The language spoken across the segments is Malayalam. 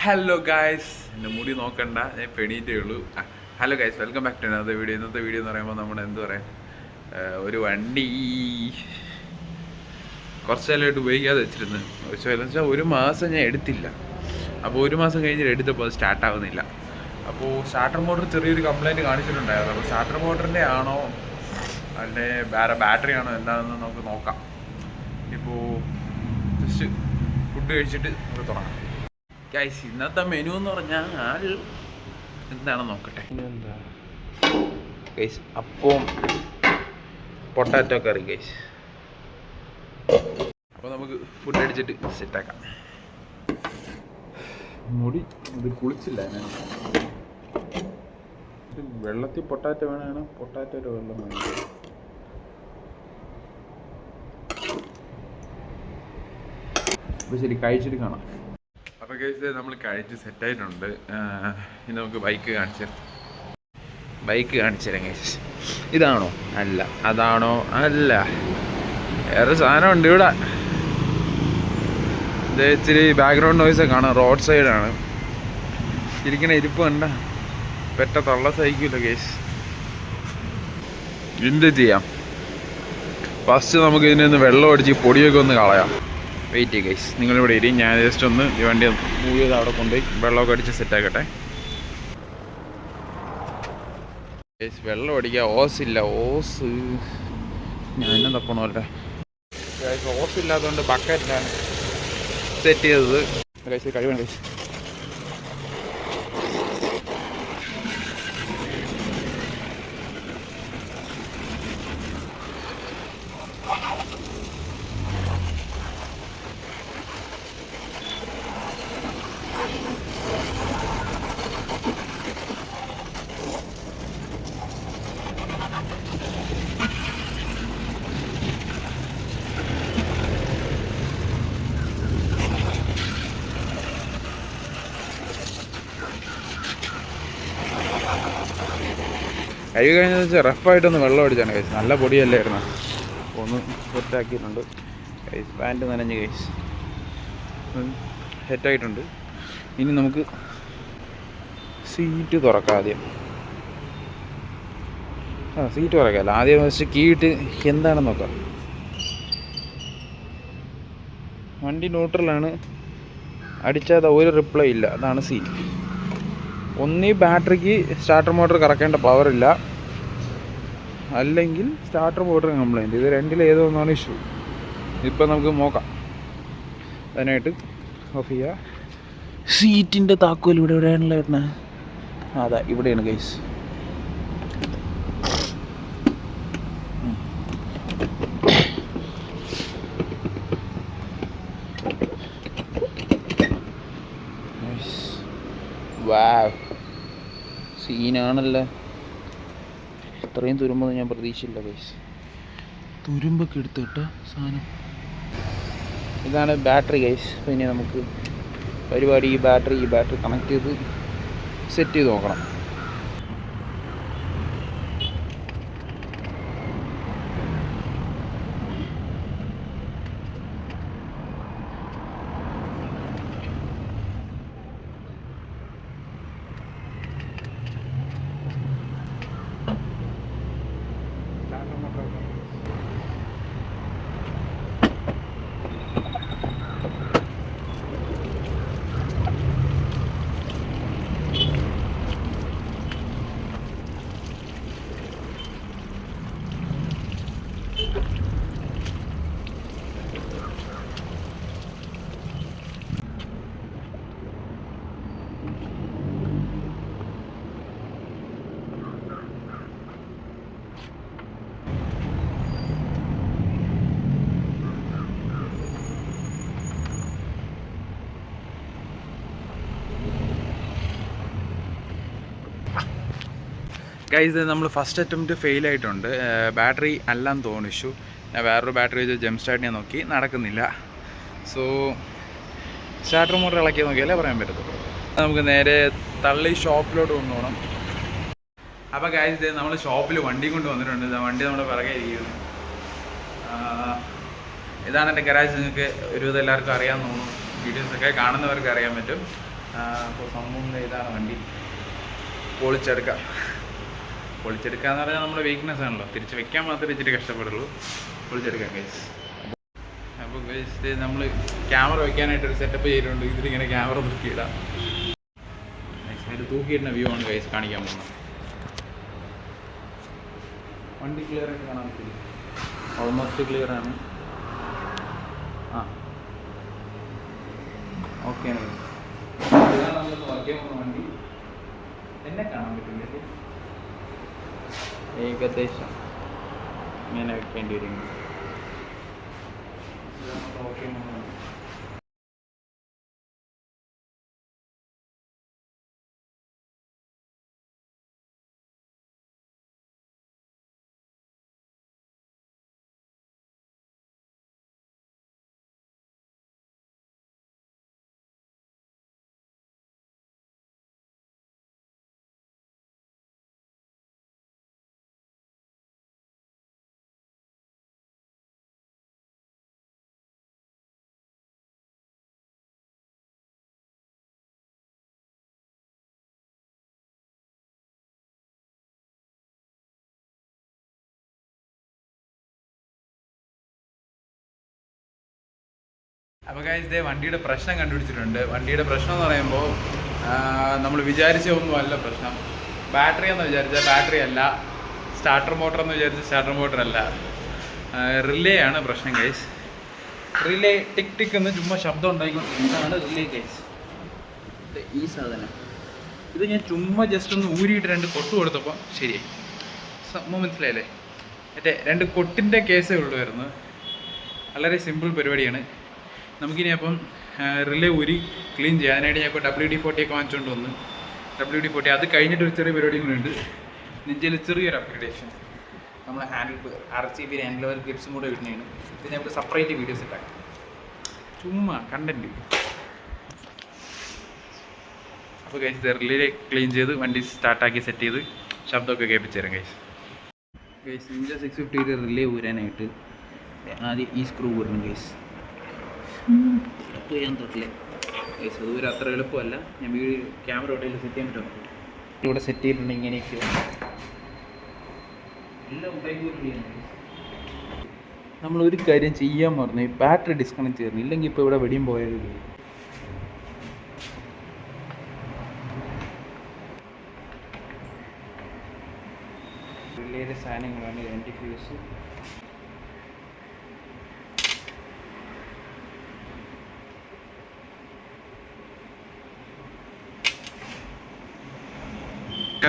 ഹലോ ഗായ്സ്, എൻ്റെ മുടി നോക്കണ്ട, ഞാൻ പെണീറ്റേ ഉള്ളൂ. Hello guys, welcome back to ഇന്നത്തെ വീഡിയോ. ഇന്നത്തെ വീഡിയോ എന്ന് പറയുമ്പോൾ നമ്മൾ എന്ത് പറയാൻ, ഒരു വണ്ടി കുറച്ച് കാലമായിട്ട് ഉപയോഗിക്കാതെ വെച്ചിരുന്നു. വെച്ചാൽ ഒരു മാസം ഞാൻ എടുത്തില്ല. അപ്പോൾ ഒരു മാസം കഴിഞ്ഞിട്ട് എടുത്തപ്പോൾ അത് സ്റ്റാർട്ടാവുന്നില്ല. അപ്പോൾ സ്റ്റാർട്ടർ മോട്ടർ ചെറിയൊരു കംപ്ലയിൻറ്റ് കാണിച്ചിട്ടുണ്ടായിരുന്നു. അപ്പോൾ സ്റ്റാർട്ടർ മോട്ടറിൻ്റെ ആണോ അല്ലെ വേറെ ബാറ്ററി ആണോ എന്താണെന്ന് നമുക്ക് നോക്കാം. ഇപ്പോൾ ജസ്റ്റ് ഫുഡ് കഴിച്ചിട്ട് നമുക്ക് തുടങ്ങാം. ഗൈസ്, ഇന്നത്തെ മെനു എന്ന് പറഞ്ഞാൽ എന്താണെന്ന് നോക്കട്ടെ. എന്താ ഗൈസ്, അപ്പവും പൊട്ടാറ്റോ കറി ഗൈസ്. അപ്പോൾ നമുക്ക് ഫുഡ് അടിച്ചിട്ട് സെറ്റാക്കാം. മുടി ഇത് കുളിച്ചില്ല ഞാൻ. വെള്ളത്തിൽ പൊട്ടാറ്റോ വേണം, പൊട്ടാറ്റോയുടെ വെള്ളം വേണം. അപ്പോൾ ശരി, കഴിച്ചിട്ട് കാണാം. അപ്പോൾ കേസ് നമ്മൾ കഴിച്ച് സെറ്റായിട്ടുണ്ട്. ഇനി നമുക്ക് ബൈക്ക് കാണിച്ചു തരാം കേസ്. ഇതാണോ? അല്ല. അതാണോ? അല്ല. വേറെ സാധനമുണ്ട് ഇവിടെ. ഇത് ഇച്ചിരി ബാക്ക്ഗ്രൗണ്ട് നോയ്സൊക്കെ കാണാം. റോഡ് സൈഡാണ് ഇരിക്കണ. ഇരിപ്പ് കണ്ട പെറ്റ തള്ള സഹിക്കില്ല കേസ്. എന്ത് ചെയ്യാം, ഫസ്റ്റ് നമുക്ക് ഇതിനൊന്ന് വെള്ളം അടിച്ച് പൊടിയൊക്കെ ഒന്ന് കളയാം. വെയിറ്റ് ചെയ്യും ഗൈസ്, നിങ്ങളിവിടെ ഇരി. ഞാൻ ജസ്റ്റ് ഒന്ന് ഈ വണ്ടി മൂവ് ചെയ്ത് അവിടെ കൊണ്ടുപോയി വെള്ളമൊക്കെ അടിച്ച് സെറ്റാക്കട്ടെ ഗൈസ്. വെള്ളം അടിക്കുക. ഓസില്ല. ഓസ് ഞാൻ എന്നെ തപ്പണമല്ലേ ഗൈസ്. ഓസ് ഇല്ലാത്തതുകൊണ്ട് ബക്കറ്റിലാണ് സെറ്റ് ചെയ്തത് ഗൈസ്. കഴിവാണ് ഗൈസ്. കഴുകി കഴിഞ്ഞതെന്ന് വെച്ചാൽ റഫായിട്ടൊന്ന് വെള്ളം അടിച്ചാണ് കൈസ്. നല്ല പൊടിയല്ലായിരുന്നു. ഒന്ന് സെറ്റാക്കിയിട്ടുണ്ട് കൈസ്. പാൻറ്റ് നനഞ്ഞ് കൈസ് സെറ്റായിട്ടുണ്ട്. ഇനി നമുക്ക് സീറ്റ് തുറക്കാം ആദ്യം. സീറ്റ് തുറക്കാമല്ലോ. ആദ്യം ഫസ്റ്റ് കീയിട്ട് എന്താണെന്ന് നോക്കാം. വണ്ടി ന്യൂട്രലാണ്. അടിച്ചാൽ ഒരു റിപ്ലൈ ഇല്ല. അതാണ് സീറ്റ്. ഒന്നീ ബാറ്ററിക്ക് സ്റ്റാർട്ടർ മോട്ടർ കറക്കേണ്ട പവറില്ല, അല്ലെങ്കിൽ സ്റ്റാർട്ടർ മോട്ടർ കംപ്ലൈൻറ്റ്. ഇത് രണ്ടിലേതോ ഒന്നാണ് ഇഷ്യൂ. ഇപ്പം നമുക്ക് നോക്കാം. അതിനായിട്ട് ഓഫ് ചെയ്യുക. സീറ്റിൻ്റെ താക്കോൽ എവിടെയാണല്ലോ വരുന്നത്? അതാ ഇവിടെയാണ് ഗൈസ്. വാവ്, സീനാണല്ലോ. ഇത്രയും തുരുമ്പൊന്നും ഞാൻ പ്രതീക്ഷിച്ചില്ല ഗൈസ്. തുരുമ്പൊക്കെ എടുത്തിട്ട സാധനം. ഇതാണ് ബാറ്ററി ഗൈസ്. പിന്നെ നമുക്ക് പരിപാടി ഈ ബാറ്ററി കണക്ട് ചെയ്ത് സെറ്റ് ചെയ്ത് നോക്കണം. ഗൈസ്, നമ്മൾ ഫസ്റ്റ് അറ്റംപ്റ്റ് ഫെയിൽ ആയിട്ടുണ്ട്. ബാറ്ററി അല്ലാന്ന് തോന്നുന്നു ഇഷ്യൂ. ഞാൻ വേറൊരു ബാറ്ററി വെച്ച് ജംപ് സ്റ്റാർട്ട് ചെയ്യാൻ നോക്കി, നടക്കുന്നില്ല. സോ സ്റ്റാർട്ടർ മോട്ടർ ഇളക്കി നോക്കിയാലേ പറയാൻ പറ്റത്തുള്ളൂ. നമുക്ക് നേരെ തള്ളി ഷോപ്പിലോട്ട് കൊണ്ടുപോകണം. അപ്പോൾ ഗൈസ്, നമ്മൾ ഷോപ്പിൽ വണ്ടി കൊണ്ട് വന്നിട്ടുണ്ട്. വണ്ടി നമ്മുടെ പിറകെ ഇരിക്കുന്നു. ഇതാണ് എൻ്റെ ഗരാജ്. നിങ്ങൾക്ക് ഒരുവിധം എല്ലാവർക്കും അറിയാൻ തോന്നുന്നു. വീഡിയോസൊക്കെ കാണുന്നവർക്ക് അറിയാൻ പറ്റും. അപ്പോൾ സംഭവം ഇതാണ് വണ്ടി. പൊളിച്ചെടുക്കുക എന്ന് പറഞ്ഞാൽ നമ്മുടെ വീക്ക്നെസ് ആണല്ലോ, തിരിച്ച് വെക്കാൻ മാത്രമേ ഇച്ചിരി കഷ്ടപ്പെടുള്ളൂ. പൊളിച്ചെടുക്കാം ഗൈസ്. അപ്പോൾ ഗൈസ് നമ്മൾ ക്യാമറ വെക്കാനായിട്ടൊരു സെറ്റപ്പ് ചെയ്തിട്ടുണ്ട്. ഇതിലിങ്ങനെ ക്യാമറ തൂക്കിയിടാം. അതിൽ തൂക്കിയിടുന്ന വ്യൂ ആണ് ഗൈസ് കാണിക്കാൻ പോകുന്നത്. വണ്ടി ക്ലിയർ ആയിട്ട് കാണാൻ പറ്റില്ല, ഓൾമോസ്റ്റ് ക്ലിയർ ആണ്. ഓക്കെ ആണ്. ഇതാണ് നമ്മളൊന്ന് വർക്ക് ചെയ്യാൻ പോകുന്ന വണ്ടി. എന്നെ കാണാൻ പറ്റില്ല, ഏകദേശം ഇങ്ങനെ വെക്കേണ്ടി വരും. ഓക്കെ അപ്പോൾ ഗൈസ് ഇതേ വണ്ടിയുടെ പ്രശ്നം കണ്ടുപിടിച്ചിട്ടുണ്ട്. വണ്ടിയുടെ പ്രശ്നം എന്ന് പറയുമ്പോൾ നമ്മൾ വിചാരിച്ച ഒന്നുമല്ല പ്രശ്നം. ബാറ്ററി എന്ന് വിചാരിച്ചാൽ ബാറ്ററി അല്ല, സ്റ്റാർട്ടർ മോട്ടർ എന്ന് വിചാരിച്ചാൽ സ്റ്റാർട്ടർ മോട്ടർ അല്ല, റിലേ ആണ് പ്രശ്നം ഗൈസ്. റിലേ ടിക് ടിക് എന്ന് ചുമ്മാ ശബ്ദം ഉണ്ടായിക്കൊണ്ടിരിക്കുന്നതാണ് റിലേ ഗൈസ്. ഈ സാധനം ഇത് ഞാൻ ചുമ്മാ ജസ്റ്റ് ഒന്ന് ഊരിയിട്ട് 2 കൊട്ട് കൊടുത്തപ്പോൾ ശരിയായി. സംഭവം മനസ്സിലായില്ലേ? മറ്റേ 2 കൊട്ടിൻ്റെ കേസേ ഉള്ളൂ വരുന്നത്. വളരെ സിമ്പിൾ പരിപാടിയാണ്. നമുക്കിനി അപ്പം റിലേ ഊരി ക്ലീൻ ചെയ്യാം. അതിനായിട്ട് ഞാൻ ഇപ്പോൾ WD-40 ഒക്കെ വാങ്ങിച്ചുകൊണ്ട് വന്ന് WD-40 അത് കഴിഞ്ഞിട്ട് ഒരു ചെറിയ പരിപാടിയും കൂടെ ഉണ്ട്. നെഞ്ചിൽ ചെറിയൊരു അപ്ഗ്രേഡേഷൻ. നമ്മൾ RCB ഹാൻഡിൽ ക്ലിപ്സും കൂടെ ഇടുന്നതാണ്. ഇത് നമുക്ക് സെപ്പറേറ്റ് വീഡിയോസ് ഇട്ടാക്കാം, ചുമ്മാ കണ്ടൻറ്റ്. അപ്പോൾ ഗൈസ് റിലേ ക്ലീൻ ചെയ്ത് വണ്ടി സ്റ്റാർട്ടാക്കി സെറ്റ് ചെയ്ത് ശബ്ദമൊക്കെ കേൾപ്പിച്ച് തരാം ഗൈസ്. നിഞ്ച 650 റിലേ ഊരാനായിട്ട് ആദ്യം ഈ സ്ക്രൂ ഊരണം ഗൈസ്. അപ്പോൾ ഞാൻ തൊട്ടില്ലേ ഗൈസ്, അതുവരെ അത്ര എളുപ്പമല്ല. ഞാൻ ക്യാമറ എവിടെയെങ്കിലും സെറ്റ് ചെയ്യാൻ പറ്റുമോ? ഇവിടെ സെറ്റ് ചെയ്തിട്ടുണ്ട്. ഇങ്ങനെയൊക്കെ എല്ലാം നമ്മളൊരു കാര്യം ചെയ്യാൻ പറഞ്ഞു, ബാറ്ററി ഡിസ്കണക്ട് ചെയ്യുന്നു. ഇല്ലെങ്കിൽ ഇപ്പോൾ ഇവിടെ വെടിയും പോയത്. റിലേയുടെ സാധനങ്ങളാണ് ഐഡൻറ്റിഫ്യൂസ്.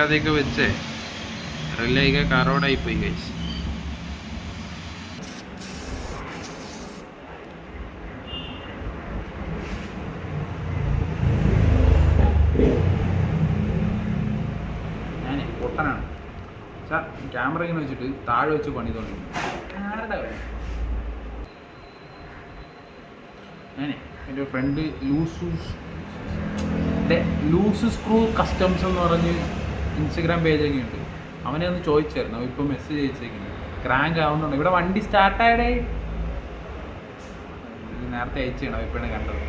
അതൊക്കെ വെച്ച് റിലേക്ക് കറോടായി പോയി ഗൈസ്. ഞാൻ പൊട്ടനാണ് സാർ. ക്യാമറ ഇങ്ങനെ വെച്ചിട്ട് താഴെ വെച്ച് പണിതുകൊണ്ട് ആരുടെ കാര്യം? ഞാനേ എൻ്റെ ഫ്രണ്ട് ലൂസ് സ്ക്രൂ കസ്റ്റംസ് എന്ന് പറഞ്ഞ് ഇൻസ്റ്റഗ്രാം പേജൊക്കെ ഉണ്ട്. അവനെ ഒന്ന് ചോദിച്ചായിരുന്നു. അവൻ ഇപ്പോൾ മെസ്സേജ് അയച്ചേക്കുന്നത് ക്രാങ്ക് ആവുന്നുണ്ട്. ഇവിടെ വണ്ടി സ്റ്റാർട്ടായടേ. നേരത്തെ അയച്ചാണ്, ഇപ്പോഴാണ് കണ്ടത്.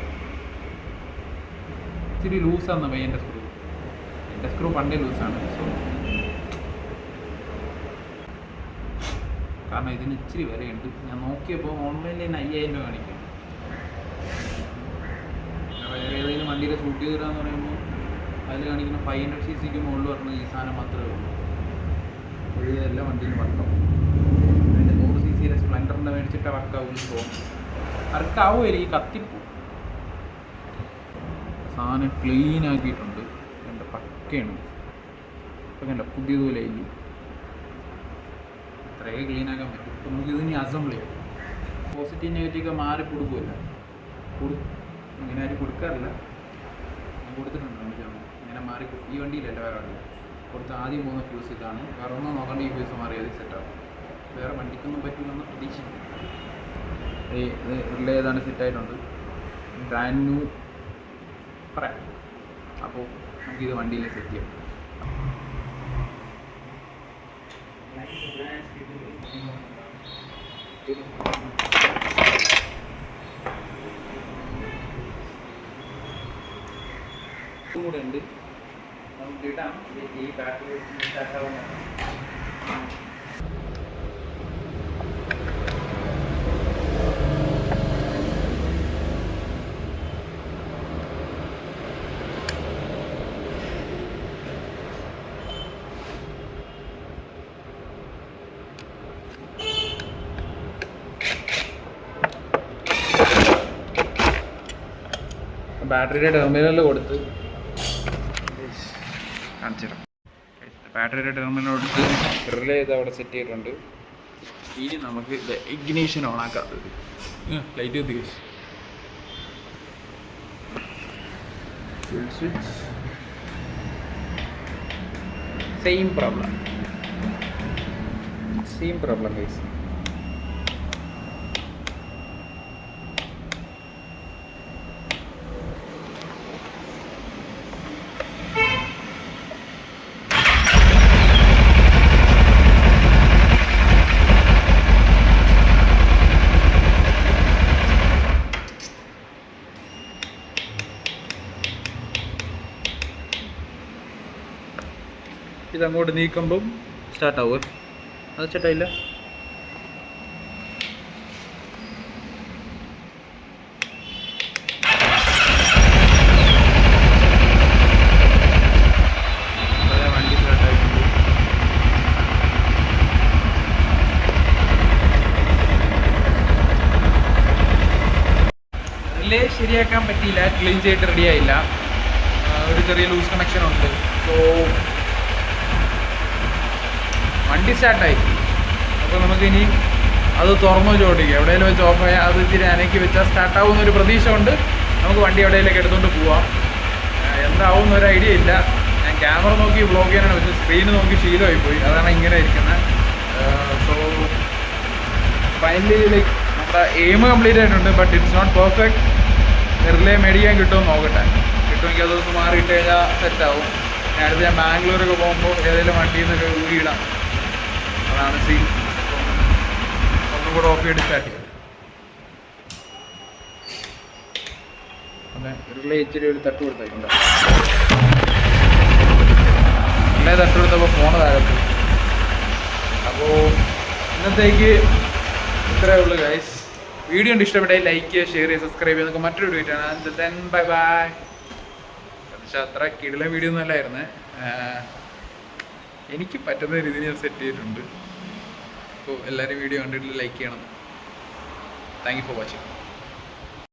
ഇച്ചിരി ലൂസാന്ന് പയ്യൻ്റെ സ്ക്രൂ. എൻ്റെ സ്ക്രൂ പണ്ടേ ലൂസാണ്. സോ കാരണം ഇതിന് ഇച്ചിരി വിലയുണ്ട്. ഞാൻ നോക്കിയപ്പോൾ ഓൺലൈനിൽ തന്നെ 5000 രൂപ കാണിക്കും. വേറെ ഏതെങ്കിലും വണ്ടിയിൽ ഷൂട്ട് ചെയ്തിടാന്ന് പറയുമ്പോൾ അതിൽ കാണിക്കുന്ന 500cc മുകളിൽ പറഞ്ഞ ഈ സാധനം മാത്രമേ ഉള്ളൂ. ഒഴികെ എല്ലാ വണ്ടിയിലും വർക്കാവും. അതിൻ്റെ 100cc സ്പ്ലെൻഡറിൻ്റെ മേടിച്ചിട്ട് വർക്കാവും തോന്നും. വർക്കാവുമല്ലേ, ഈ കത്തിപ്പൂ. സാധനം ക്ലീൻ ആക്കിയിട്ടുണ്ട്. എൻ്റെ പക്കയാണ്. ഇപ്പം കണ്ട പുതിയതുപോലെ ഇല്ല. അത്രയൊക്കെ ക്ലീൻ ആക്കാൻ പറ്റും. ഇപ്പം നമുക്കിത് ഇനി അസംബിൾ ചെയ്യാം. പോസിറ്റീവ് നെഗറ്റീവ് മാറി കൊടുക്കുമല്ല. ഇങ്ങനെ ആരും കൊടുക്കാറില്ല. ഞാൻ കൊടുത്തിട്ടുണ്ട് ഇങ്ങനെ മാറി. ഈ വണ്ടിയിലല്ല, വേറെ വണ്ടി കൊടുത്ത് ആദ്യം പോകുന്ന ഫ്യൂസ് ഇതാണ്. വേറെ ഒന്നും നോക്കേണ്ട, ഈ ഫ്യൂസ് മാറി അത് സെറ്റാവും. വേറെ വണ്ടിക്കൊന്നും പറ്റില്ലെന്ന് പ്രതീക്ഷിക്കുന്നു. ഇത് റിലേ ഏതാണ് സെറ്റായിട്ടുണ്ട്. ബ്രാൻഡ് ന്യൂ പറയാം. അപ്പോൾ നമുക്കിത് വണ്ടിയിൽ സെറ്റ് ചെയ്യാം. കൂടെ ഉണ്ട്, നമുക്ക് ഇടാം. ഈ ബാറ്ററി സ്റ്റാർട്ടാവുന്ന ബാറ്ററിയുടെ ടെർമിനലിൽ കൊടുത്ത് കാണിച്ചിടാം. ബാറ്ററിയുടെ ടെർമിനൽ കൊടുത്ത് റിലേ ചെയ്ത് അവിടെ സെറ്റ് ചെയ്തിട്ടുണ്ട്. ഇനി നമുക്ക് ഇഗ്നീഷൻ ഓൺ ആക്കാം. ലൈറ്റ് കത്തി സ്വിച്ച്. Same problem guys. ഇതങ്ങോട്ട് നീക്കുമ്പം സ്റ്റാർട്ടാവുക. അത് ചേട്ടായില്ല. വണ്ടി സ്റ്റാർട്ടായിട്ടുണ്ട്. റിലേ ശരിയാക്കാൻ പറ്റിയില്ല, ക്ലീൻ ചെയ്തിട്ട് റെഡി ആയില്ല. ഒരു ചെറിയ ലൂസ് കണക്ഷൻ ഉണ്ട്. സോ വണ്ടി സ്റ്റാർട്ടായി. അപ്പോൾ നമുക്കിനി അത് തുറന്നു ചോദിക്കുക, എവിടെയെങ്കിലും വെച്ച് ഓഫായാൽ അത് ഇച്ചിരി അനക്കി വെച്ചാൽ സ്റ്റാർട്ടാവുന്ന ഒരു പ്രതീക്ഷ കൊണ്ട് നമുക്ക് വണ്ടി എവിടെയെങ്കിലൊക്കെ എടുത്തുകൊണ്ട് പോവാം. എന്താവും ഒരു ഐഡിയ ഇല്ല. ഞാൻ ക്യാമറ നോക്കി വ്ളോഗ് ചെയ്യാനാണ് വെച്ചത്, സ്ക്രീന് നോക്കി ശീലമായി പോയി, അതാണ് ഇങ്ങനെ ഇരിക്കുന്നത്. സോ ഫൈനലി ലൈക്ക് നമ്മുടെ എയിം കംപ്ലീറ്റ് ആയിട്ടുണ്ട്. But it's not perfect. Relay മേടിക്കാൻ കിട്ടുമെന്ന് നോക്കട്ടെ. കിട്ടുമെങ്കിൽ അതൊന്ന് മാറിയിട്ട് കഴിഞ്ഞാൽ സെറ്റാവും. അടുത്ത് ഞാൻ ബാംഗ്ലൂരൊക്കെ പോകുമ്പോൾ ഏതെങ്കിലും വണ്ടിയിൽ നിന്നൊക്കെ ഊരിയിടാം. അതാണ് സീൻ. ഒന്നും കൂടെ ഓഫ് ചെയ്ത് സ്റ്റാർട്ട് ചെയ്യാം. അതെ, റിലേ ഇച്ചിരി ഒരു തട്ട് കൊടുത്തിട്ടുണ്ട്. റിലേ തട്ട് കൊടുത്തപ്പോൾ ഫോണ് താഴത്ത്. അപ്പോൾ ഇന്നത്തേക്ക് ഇത്രയേ ഉള്ളൂ ഗൈസ്. വീഡിയോ ഉണ്ട് ഇഷ്ടപ്പെട്ടാൽ ലൈക്ക് ചെയ്യുക, ഷെയർ ചെയ്യുക, സബ്സ്ക്രൈബ് ചെയ്യുക. നമുക്ക് മറ്റൊരു വീഡിയോ ആണ്. Then bye bye. പക്ഷെ അത്ര കിടിലൻ വീഡിയോ ഒന്നും അല്ലായിരുന്നു. എനിക്ക് പറ്റുന്ന രീതിയിൽ ഞാൻ സെറ്റ് ചെയ്തിട്ടുണ്ട്. അപ്പോൾ എല്ലാവരും വീഡിയോ കണ്ടിട്ട് ലൈക്ക് ചെയ്യണം. Thank you for watching.